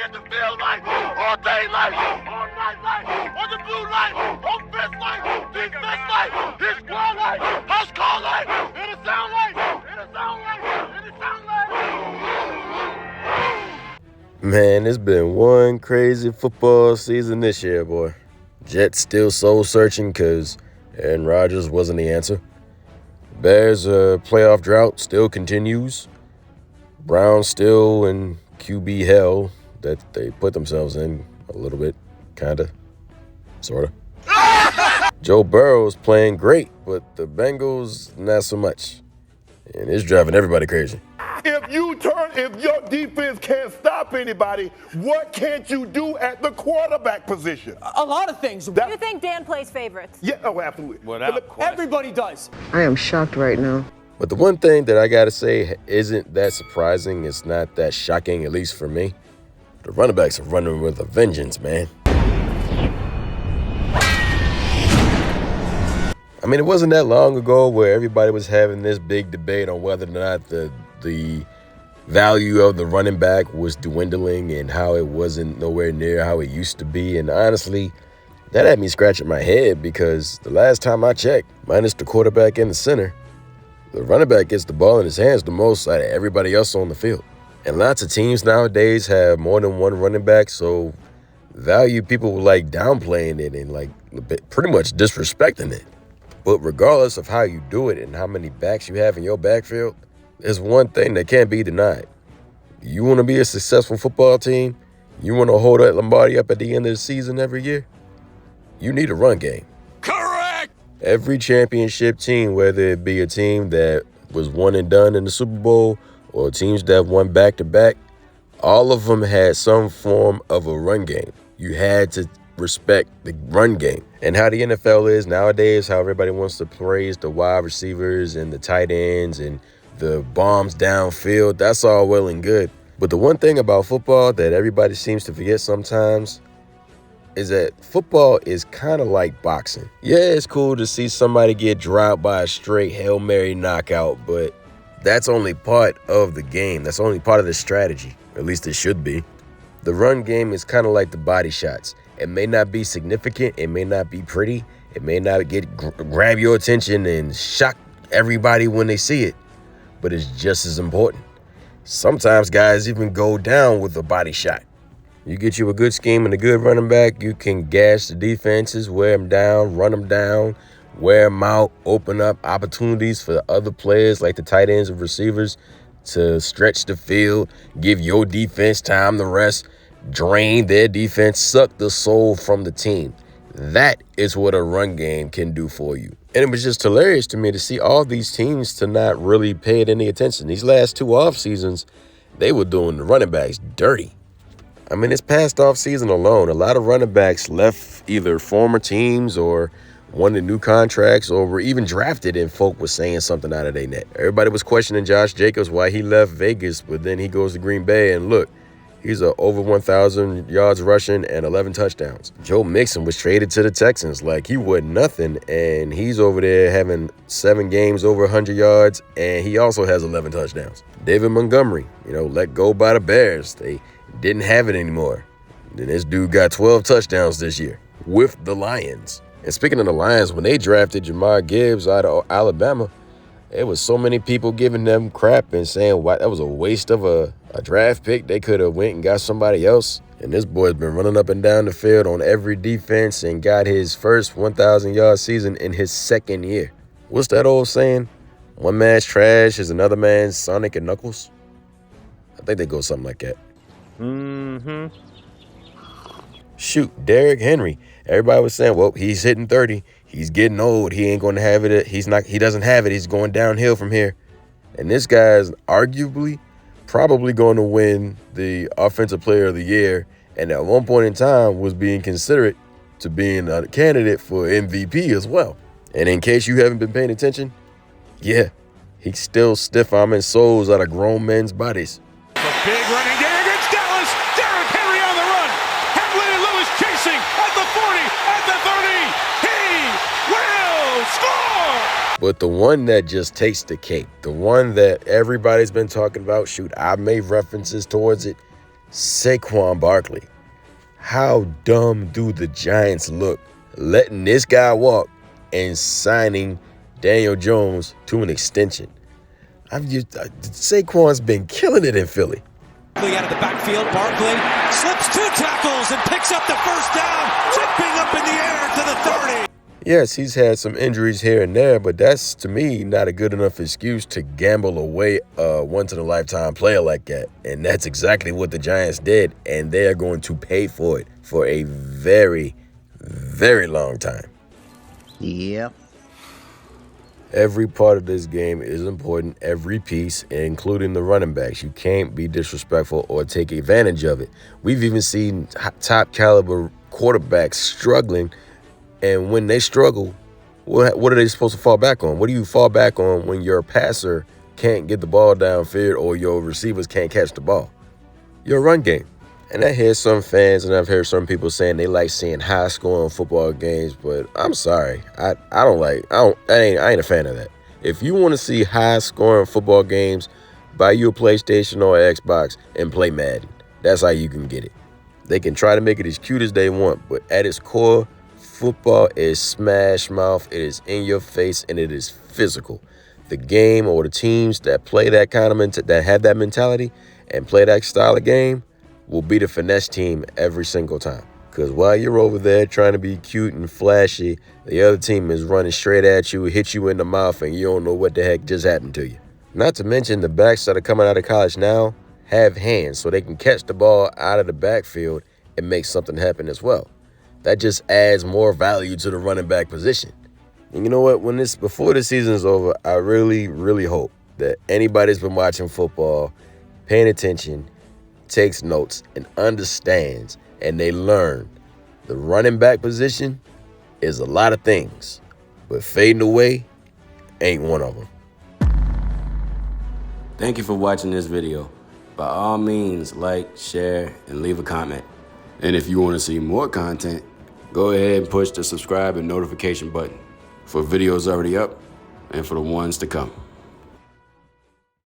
in the field light, all day light, all night light, on the blue light, offense light, defense light, his squad light, house call light, in the sound light, in the sound light, in the sound light. Man, it's been one crazy football season this year, boy. Jets still soul-searching because Aaron Rodgers wasn't the answer. Bears' playoff drought still continues. Browns still in QB hell that they put themselves in a little bit, kind of, sort of. Joe Burrow's playing great, but the Bengals, not so much. And it's driving everybody crazy. If your defense can't stop anybody, what can't you do at the quarterback position? A lot of things. Do you think Dan plays favorites? Yeah, oh, absolutely. Everybody does. I am shocked right now. But the one thing that I got to say isn't that surprising, it's not that shocking, at least for me. The running backs are running with a vengeance, man. I mean, it wasn't that long ago where everybody was having this big debate on whether or not the value of the running back was dwindling and how it wasn't nowhere near how it used to be. And honestly, that had me scratching my head because the last time I checked, minus the quarterback and the center, the running back gets the ball in his hands the most out of everybody else on the field. And lots of teams nowadays have more than one running back, so value people were like downplaying it and like pretty much disrespecting it. But regardless of how you do it and how many backs you have in your backfield, there's one thing that can't be denied. You want to be a successful football team? You want to hold that Lombardi up at the end of the season every year? You need a run game. Correct! Every championship team, whether it be a team that was one and done in the Super Bowl or teams that won back-to-back, all of them had some form of a run game. You had to respect the run game. And how the NFL is nowadays, how everybody wants to praise the wide receivers and the tight ends and the bombs downfield, that's all well and good. But the one thing about football that everybody seems to forget sometimes is that football is kind of like boxing. Yeah, it's cool to see somebody get dropped by a straight Hail Mary knockout, but that's only part of the game. That's only part of the strategy. At least it should be. The run game is kind of like the body shots. It may not be significant. It may not be pretty. It may not grab your attention and shock everybody when they see it, but it's just as important. Sometimes guys even go down with a body shot. You get you a good scheme and a good running back, you can gash the defenses, wear them down, run them down, wear them out, open up opportunities for the other players like the tight ends and receivers to stretch the field, give your defense time to rest, drain their defense, suck the soul from the team. That is what a run game can do for you. And it was just hilarious to me to see all these teams to not really pay it any attention. These last two off seasons, they were doing the running backs dirty. I mean, this past off season alone, a lot of running backs left either former teams or wanted new contracts or were even drafted and folk was saying something out of their neck. Everybody was questioning Josh Jacobs why he left Vegas, but then he goes to Green Bay and look, he's over 1,000 yards rushing and 11 touchdowns. Joe Mixon was traded to the Texans like he wasn't nothing, and he's over there having 7 games over 100 yards, and he also has 11 touchdowns. David Montgomery, let go by the Bears. They didn't have it anymore. Then this dude got 12 touchdowns this year with the Lions. And speaking of the Lions, when they drafted Jahmyr Gibbs out of Alabama, there was so many people giving them crap and saying why that was a waste of a draft pick. They could have went and got somebody else. And this boy's been running up and down the field on every defense and got his first 1,000-yard season in his second year. What's that old saying? One man's trash is another man's Sonic and Knuckles? I think they go something like that. Shoot, Derrick Henry. Everybody was saying, well, he's hitting 30. He's getting old. He ain't going to have it. He doesn't have it. He's going downhill from here. And this guy's arguably probably going to win the Offensive Player of the Year. And at one point in time was being considered to being a candidate for MVP as well. And in case you haven't been paying attention, yeah, he's still stiff-arming souls out of grown men's bodies. A big running game against Dallas. Derrick Henry on the run. Hamlin and Lewis chasing at the 40, at the 30. He will score! But the one that just takes the cake, the one that everybody's been talking about, shoot, I made references towards it, Saquon Barkley. How dumb do the Giants look letting this guy walk and signing Daniel Jones to an extension? Saquon's been killing it in Philly. Out of the backfield, Barkley slips 2 tackles and picks up the first down, jumping up in the air to the 30. Yes, he's had some injuries here and there, but that's, to me, not a good enough excuse to gamble away a once-in-a-lifetime player like that. And that's exactly what the Giants did, and they are going to pay for it for a very, very long time. Yep. Every part of this game is important, every piece, including the running backs. You can't be disrespectful or take advantage of it. We've even seen top-caliber quarterbacks struggling, and when they struggle, what are they supposed to fall back on? What do you fall back on when your passer can't get the ball downfield or your receivers can't catch the ball? Your run game. And I hear some fans and I've heard some people saying they like seeing high-scoring football games, but I'm sorry. I ain't a fan of that. If you want to see high-scoring football games, buy you a PlayStation or an Xbox and play Madden. That's how you can get it. They can try to make it as cute as they want, but at its core, football is smash mouth, it is in your face, and it is physical. The game or the teams that play that kind of that have that mentality and play that style of game will be the finesse team every single time. Because while you're over there trying to be cute and flashy, the other team is running straight at you, hit you in the mouth, and you don't know what the heck just happened to you. Not to mention the backs that are coming out of college now have hands, so they can catch the ball out of the backfield and make something happen as well. That just adds more value to the running back position. And you know what? Before the season is over, I really, really hope that anybody that's been watching football, paying attention, takes notes, and understands, and they learn the running back position is a lot of things, but fading away ain't one of them. Thank you for watching this video. By all means, like, share, and leave a comment. And if you want to see more content, go ahead and push the subscribe and notification button for videos already up and for the ones to come.